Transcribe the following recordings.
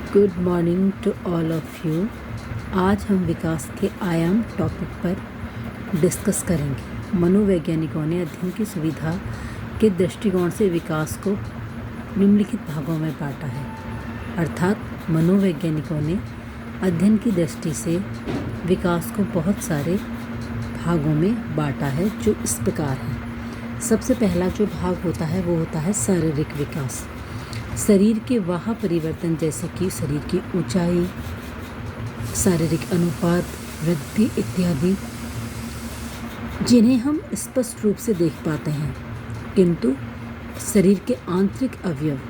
Good morning to all of you. आज हम विकास के आयाम टॉपिक पर डिस्कस करेंगे। मनोवैज्ञानिकों ने अध्ययन की सुविधा के दृष्टिकोण से विकास को निम्नलिखित भागों में बांटा है। अर्थात मनोवैज्ञानिकों ने अध्ययन की दृष्टि से विकास को बहुत सारे भागों में बांटा है, जो इस प्रकार है। सबसे पहला जो भाग होता है वो होता है शारीरिक विकास। शरीर के वाह परिवर्तन जैसे कि शरीर की ऊंचाई, शारीरिक अनुपात, वृद्धि इत्यादि, जिन्हें हम स्पष्ट रूप से देख पाते हैं, किंतु शरीर के आंतरिक अवयव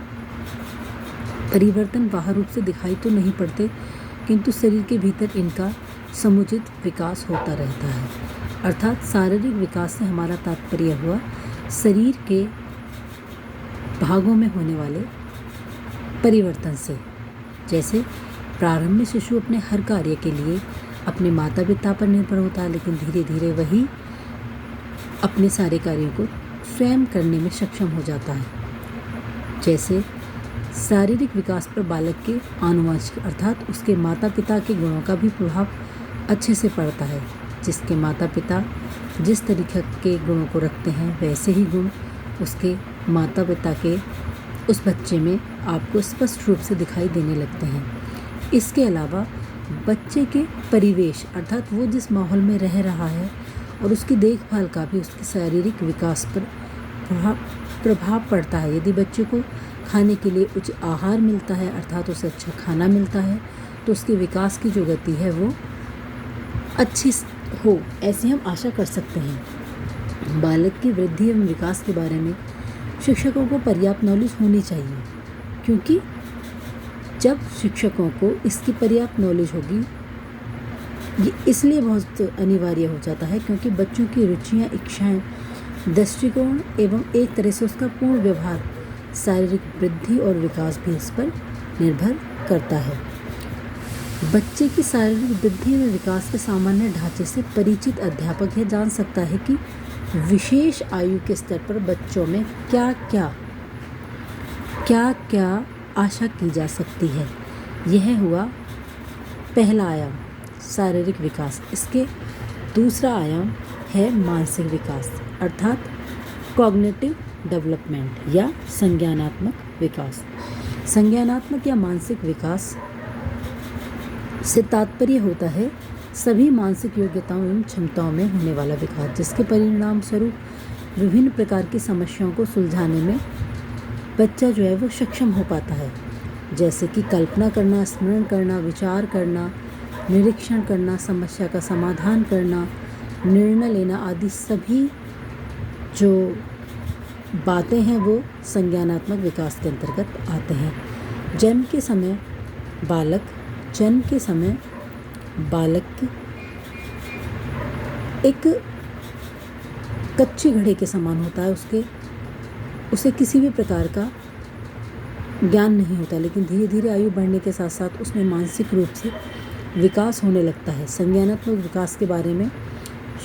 परिवर्तन बाहर रूप से दिखाई तो नहीं पड़ते, किंतु शरीर के भीतर इनका समुचित विकास होता रहता है। अर्थात शारीरिक विकास से हमारा तात्पर्य हुआ शरीर के भागों में होने वाले परिवर्तन से। जैसे प्रारंभ में शिशु अपने हर कार्य के लिए अपने माता पिता पर निर्भर होता है, लेकिन धीरे धीरे वही अपने सारे कार्यों को स्वयं करने में सक्षम हो जाता है। जैसे शारीरिक विकास पर बालक के आनुवंशिक अर्थात उसके माता पिता के गुणों का भी प्रभाव अच्छे से पड़ता है। जिसके माता पिता जिस तरीके के गुणों को रखते हैं, वैसे ही गुण उसके माता पिता के उस बच्चे में आपको स्पष्ट रूप से दिखाई देने लगते हैं। इसके अलावा बच्चे के परिवेश अर्थात वो जिस माहौल में रह रहा है और उसकी देखभाल का भी उसके शारीरिक विकास पर प्रभाव पड़ता है। यदि बच्चे को खाने के लिए उच्च आहार मिलता है अर्थात उसे अच्छा खाना मिलता है, तो उसके विकास की जो गति है वो अच्छी हो, ऐसी हम आशा कर सकते हैं। बालक की वृद्धि एवं विकास के बारे में शिक्षकों को पर्याप्त नॉलेज होनी चाहिए, क्योंकि जब शिक्षकों को इसकी पर्याप्त नॉलेज होगी, ये इसलिए बहुत अनिवार्य हो जाता है क्योंकि बच्चों की रुचियाँ, इच्छाएं, दृष्टिकोण एवं एक तरह से उसका पूर्ण व्यवहार, शारीरिक वृद्धि और विकास भी इस पर निर्भर करता है। बच्चे की शारीरिक वृद्धि एवं विकास के सामान्य ढांचे से परिचित अध्यापक यह जान सकता है कि विशेष आयु के स्तर पर बच्चों में क्या क्या आशा की जा सकती है। यह हुआ पहला आयाम, शारीरिक विकास। इसके दूसरा आयाम है मानसिक विकास अर्थात कॉग्निटिव डेवलपमेंट या संज्ञानात्मक विकास। संज्ञानात्मक या मानसिक विकास से तात्पर्य होता है सभी मानसिक योग्यताओं एवं क्षमताओं में होने वाला विकास, जिसके परिणाम स्वरूप विभिन्न प्रकार की समस्याओं को सुलझाने में बच्चा जो है वो सक्षम हो पाता है। जैसे कि कल्पना करना, स्मरण करना, विचार करना, निरीक्षण करना, समस्या का समाधान करना, निर्णय लेना आदि सभी जो बातें हैं वो संज्ञानात्मक विकास के अंतर्गत आते हैं। जन्म के समय बालक एक कच्ची घड़े के समान होता है। उसे किसी भी प्रकार का ज्ञान नहीं होता, लेकिन धीरे धीरे आयु बढ़ने के साथ साथ उसमें मानसिक रूप से विकास होने लगता है। संज्ञानात्मक विकास के बारे में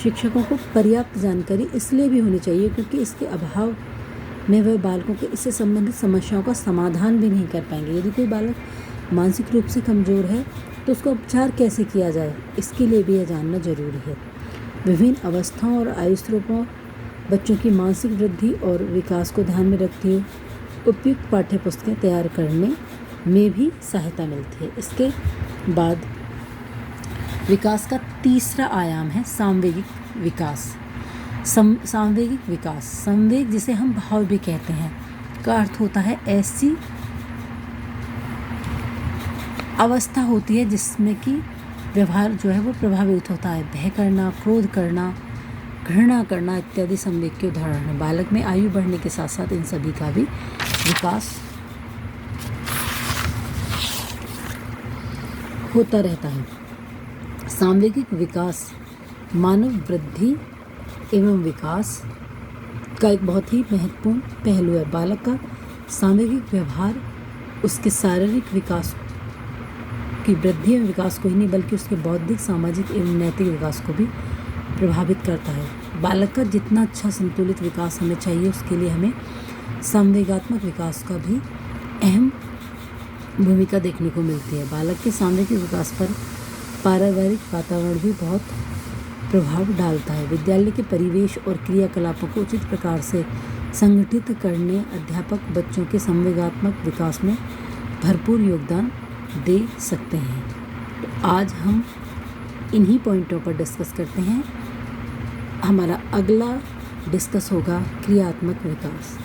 शिक्षकों को पर्याप्त जानकारी इसलिए भी होनी चाहिए क्योंकि इसके अभाव में वह बालकों के इससे संबंधित समस्याओं का समाधान भी नहीं कर पाएंगे। यदि कोई बालक मानसिक रूप से कमज़ोर है तो उसका उपचार कैसे किया जाए, इसके लिए भी यह जानना जरूरी है। विभिन्न अवस्थाओं और आयु स्तरों बच्चों की मानसिक वृद्धि और विकास को ध्यान में रखते हुए उपयुक्त पाठ्य पुस्तकें तैयार करने में भी सहायता मिलती है। इसके बाद विकास का तीसरा आयाम है सामवेगिक विकास। सामवेगिक विकास, संवेग जिसे हम भाव भी कहते हैं, का अर्थ होता है ऐसी अवस्था होती है जिसमें कि व्यवहार जो है वो प्रभावित होता है। भय करना, क्रोध करना, घृणा करना इत्यादि संवेग के उदाहरण हैं। बालक में आयु बढ़ने के साथ साथ इन सभी का भी विकास होता रहता है। सामवेगिक विकास मानव वृद्धि एवं विकास का एक बहुत ही महत्वपूर्ण पहलू है। बालक का सामवेगिक व्यवहार उसके शारीरिक विकास की वृद्धि एवं विकास को ही नहीं बल्कि उसके बौद्धिक, सामाजिक एवं नैतिक विकास को भी प्रभावित करता है। बालक का जितना अच्छा संतुलित विकास हमें चाहिए, उसके लिए हमें संवेगात्मक विकास का भी अहम भूमिका देखने को मिलती है। बालक के सामूहिक विकास पर पारिवारिक वातावरण भी बहुत प्रभाव डालता है। विद्यालय के परिवेश और क्रियाकलापों को उचित प्रकार से संगठित करने अध्यापक बच्चों के संवेगात्मक विकास में भरपूर योगदान दे सकते हैं। तो आज हम इन्हीं पॉइंटों पर डिस्कस करते हैं। हमारा अगला डिस्कस होगा क्रियात्मक विकास।